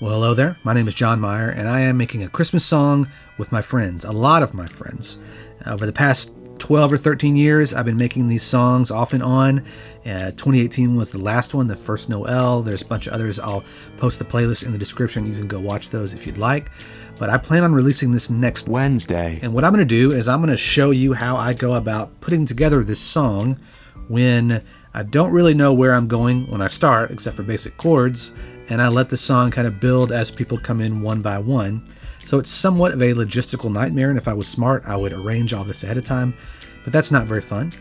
Well, hello there. My name is John Meyer, and I am making a Christmas song with my friends, a lot of my friends. Over the past 12 or 13 years, I've been making these songs off and on. 2018 was the last one, the first Noel. There's a bunch of others. I'll post the playlist in the description. You can go watch those if you'd like. But I plan on releasing this next Wednesday. And what I'm going to do is I'm going to show you how I go about putting together this song when I don't really know where I'm going when I start, except for basic chords, and I let the song kind of build as people come in one by one. So it's somewhat of a logistical nightmare, and if I was smart, I would arrange all this ahead of time, but that's not very fun.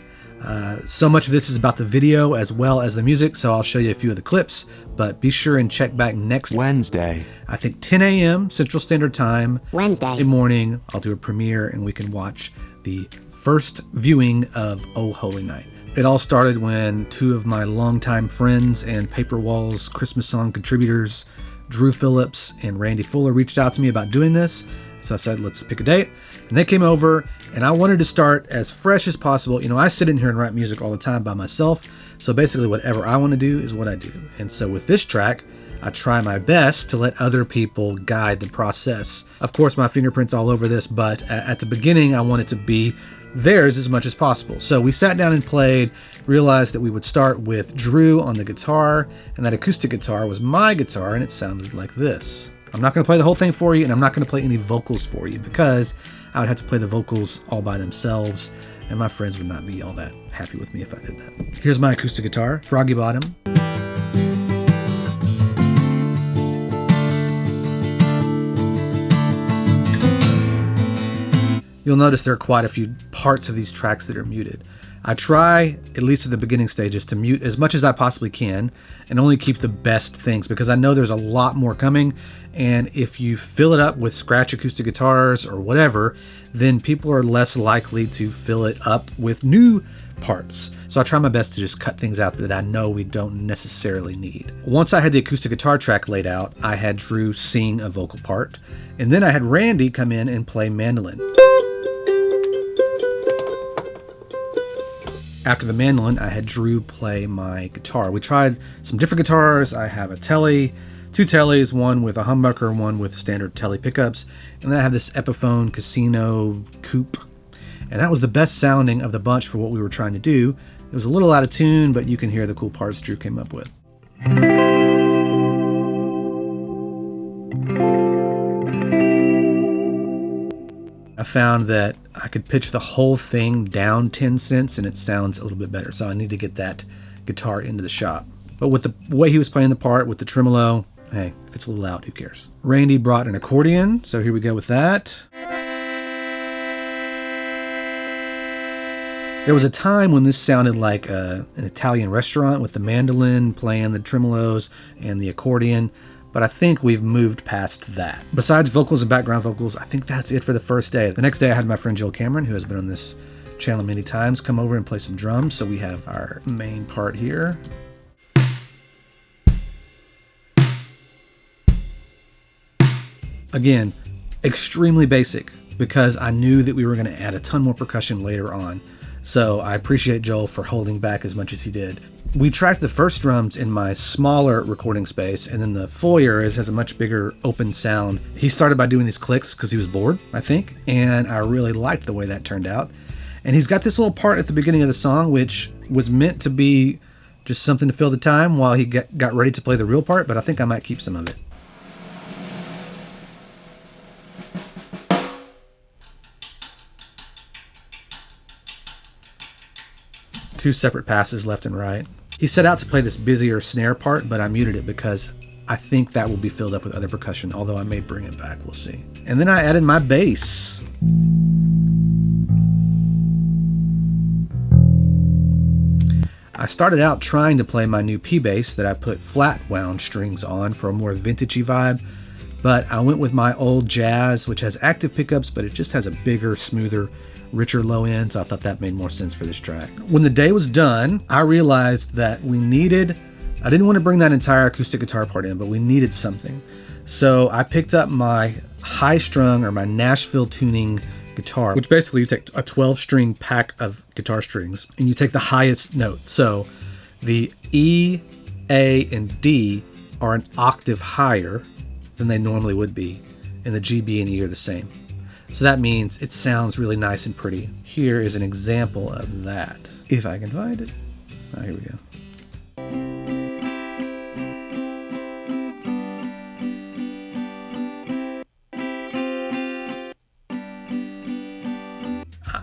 So much of this is about the video as well as the music, so I'll show you a few of the clips, but be sure and check back next Wednesday. I think 10 a.m. Central Standard Time. Wednesday morning, I'll do a premiere and we can watch the first viewing of Oh Holy Night. It all started when two of my longtime friends and Paper Walls Christmas song contributors, Drew Phillips and Randy Fuller, reached out to me about doing this. So I said, let's pick a date. And they came over, and I wanted to start as fresh as possible. You know, I sit in here and write music all the time by myself. So basically whatever I want to do is what I do. And so with this track, I try my best to let other people guide the process. Of course, my fingerprint's all over this, but at the beginning, I want it to be theirs as much as possible. So we sat down and played, realized that we would start with Drew on the guitar, and that acoustic guitar was my guitar, and it sounded like this. I'm not going to play the whole thing for you, and I'm not going to play any vocals for you because I would have to play the vocals all by themselves, and my friends would not be all that happy with me if I did that. Here's my acoustic guitar, Froggy Bottom. You'll notice there are quite a few parts of these tracks that are muted. I try, at least at the beginning stages, to mute as much as I possibly can and only keep the best things because I know there's a lot more coming, and if you fill it up with scratch acoustic guitars or whatever, then people are less likely to fill it up with new parts. So I try my best to just cut things out that I know we don't necessarily need. Once I had the acoustic guitar track laid out, I had Drew sing a vocal part, and then I had Randy come in and play mandolin. After the mandolin, I had Drew play my guitar. We tried some different guitars. I have a Tele, two Teles, one with a humbucker, one with standard Tele pickups, and then I have this Epiphone Casino Coupe. And that was the best sounding of the bunch for what we were trying to do. It was a little out of tune, but you can hear the cool parts Drew came up with. I found that I could pitch the whole thing down 10 cents and it sounds a little bit better. So I need to get that guitar into the shop. But with the way he was playing the part with the tremolo, hey, if it's a little out, who cares? Randy brought an accordion, so here we go with that. There was a time when this sounded like an Italian restaurant with the mandolin playing the tremolos and the accordion. But I think we've moved past that. Besides vocals and background vocals, I think that's it for the first day. The next day I had my friend Joel Cameron, who has been on this channel many times, come over and play some drums. So we have our main part here. Again, extremely basic because I knew that we were going to add a ton more percussion later on. So I appreciate Joel for holding back as much as he did. We tracked the first drums in my smaller recording space, and then the foyer has a much bigger open sound. He started by doing these clicks because he was bored, I think, and I really liked the way that turned out. And he's got this little part at the beginning of the song, which was meant to be just something to fill the time while he got ready to play the real part, but I think I might keep some of it. Two separate passes left and right. He set out to play this busier snare part, but I muted it because I think that will be filled up with other percussion, although I may bring it back, we'll see. And then I added my bass. I started out trying to play my new P-Bass that I put flat wound strings on for a more vintagey vibe, but I went with my old Jazz, which has active pickups, but it just has a bigger, smoother, richer low end, so I thought that made more sense for this track. When the day was done, I realized that I didn't want to bring that entire acoustic guitar part in, but we needed something. So I picked up my high strung or my Nashville tuning guitar, which basically you take a 12-string pack of guitar strings and you take the highest note. So the E, A, and D are an octave higher than they normally would be, and the G, B, and E are the same. So that means it sounds really nice and pretty. Here is an example of that, if I can find it. Oh, here we go.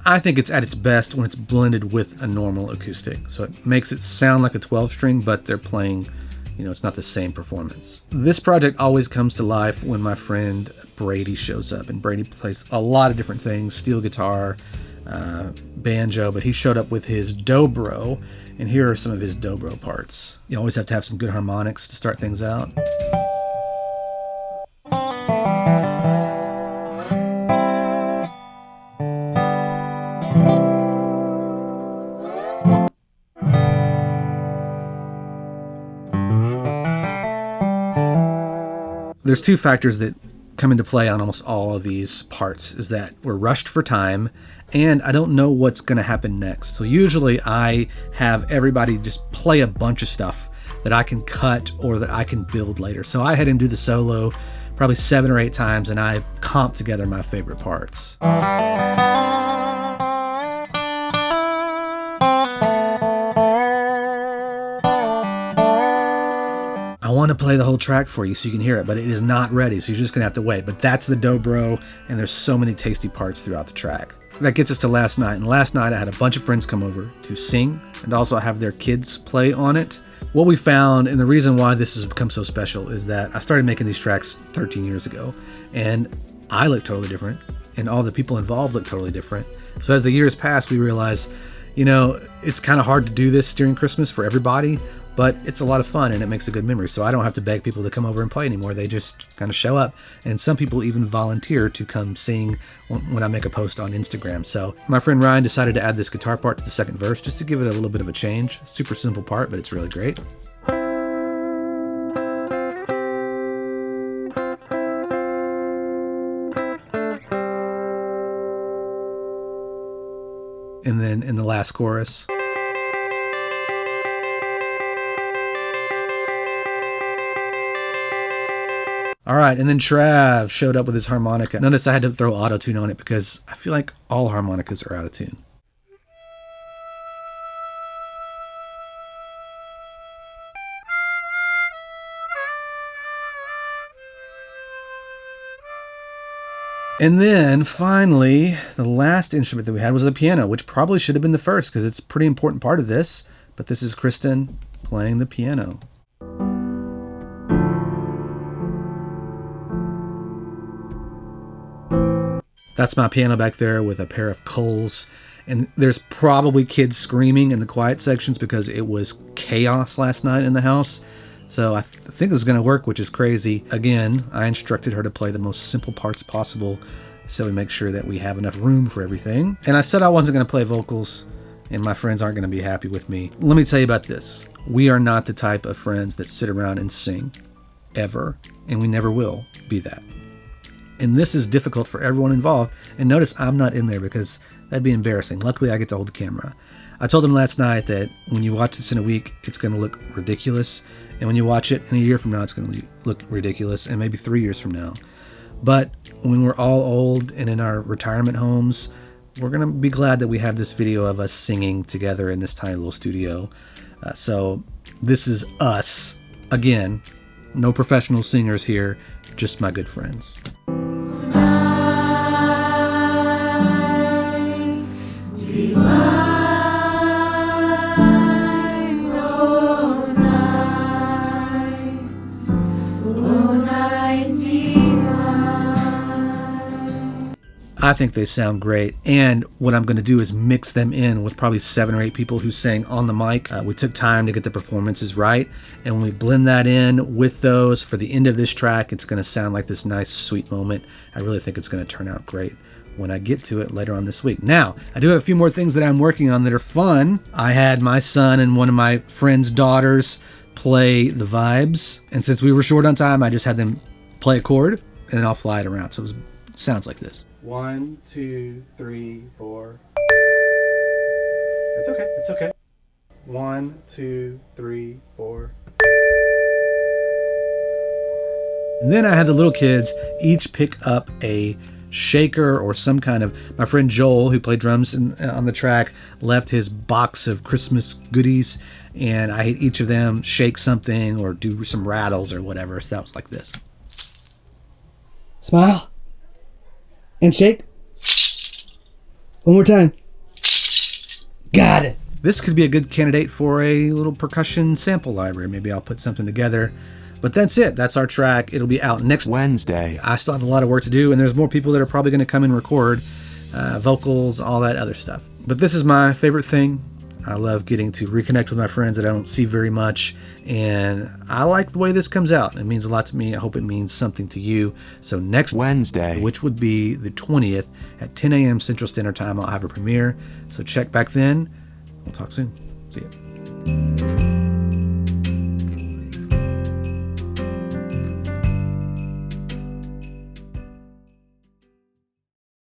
I think it's at its best when it's blended with a normal acoustic. So it makes it sound like a 12 string, but they're playing, it's not the same performance. This project always comes to life when my friend Brady shows up, and Brady plays a lot of different things, steel guitar, banjo, but he showed up with his dobro, and here are some of his dobro parts. You always have to have some good harmonics to start things out. There's two factors that come into play on almost all of these parts, is that we're rushed for time and I don't know what's going to happen next. So usually I have everybody just play a bunch of stuff that I can cut or that I can build later. So I had him do the solo probably 7 or 8 times and I comped together my favorite parts. I want to play the whole track for you so you can hear it, but it is not ready, so you're just going to have to wait. But that's the dobro, and there's so many tasty parts throughout the track. That gets us to last night, and last night I had a bunch of friends come over to sing and also have their kids play on it. What we found, and the reason why this has become so special, is that I started making these tracks 13 years ago, and I look totally different, and all the people involved look totally different. So as the years pass, we realize, it's kind of hard to do this during Christmas for everybody, but it's a lot of fun and it makes a good memory. So I don't have to beg people to come over and play anymore. They just kind of show up. And some people even volunteer to come sing when I make a post on Instagram. So my friend Ryan decided to add this guitar part to the second verse just to give it a little bit of a change. Super simple part, but it's really great. And then in the last chorus. All right, and then Trav showed up with his harmonica. Notice I had to throw auto-tune on it because I feel like all harmonicas are out of tune. And then finally, the last instrument that we had was the piano, which probably should have been the first because it's a pretty important part of this. But this is Kristen playing the piano. That's my piano back there with a pair of Coles. And there's probably kids screaming in the quiet sections because it was chaos last night in the house. So I think this is going to work, which is crazy. Again, I instructed her to play the most simple parts possible so we make sure that we have enough room for everything. And I said I wasn't going to play vocals, and my friends aren't going to be happy with me. Let me tell you about this. We are not the type of friends that sit around and sing, ever, and we never will be that. And this is difficult for everyone involved. And notice I'm not in there because that'd be embarrassing. Luckily, I get to hold the camera. I told them last night that when you watch this in a week, it's going to look ridiculous. And when you watch it in a year from now, it's going to look ridiculous, and maybe 3 years from now. But when we're all old and in our retirement homes, we're going to be glad that we have this video of us singing together in this tiny little studio. So this is us. Again, no professional singers here, just my good friends. I think they sound great, and what I'm going to do is mix them in with probably 7 or 8 people who sang on the mic. We took time to get the performances right, and when we blend that in with those for the end of this track, it's going to sound like this nice, sweet moment. I really think it's going to turn out great when I get to it later on this week. Now, I do have a few more things that I'm working on that are fun. I had my son and one of my friend's daughters play the vibes, and since we were short on time, I just had them play a chord, and then I'll fly it around. So it sounds like this. 1, 2, 3, 4. It's okay. It's okay. 1, 2, 3, 4. And then I had the little kids each pick up a shaker or some kind of. My friend Joel, who played drums on the track, left his box of Christmas goodies, and I had each of them shake something or do some rattles or whatever. So that was like this. Smile. And shake. One more time. Got it. This could be a good candidate for a little percussion sample library. Maybe I'll put something together. But that's it. That's our track. It'll be out next Wednesday. I still have a lot of work to do, and there's more people that are probably going to come and record vocals, all that other stuff. But this is my favorite thing. I love getting to reconnect with my friends that I don't see very much, and I like the way this comes out. It means a lot to me. I hope it means something to you. So next Wednesday, which would be the 20th at 10 a.m. Central Standard Time, I'll have a premiere. So check back then. We'll talk soon. See ya.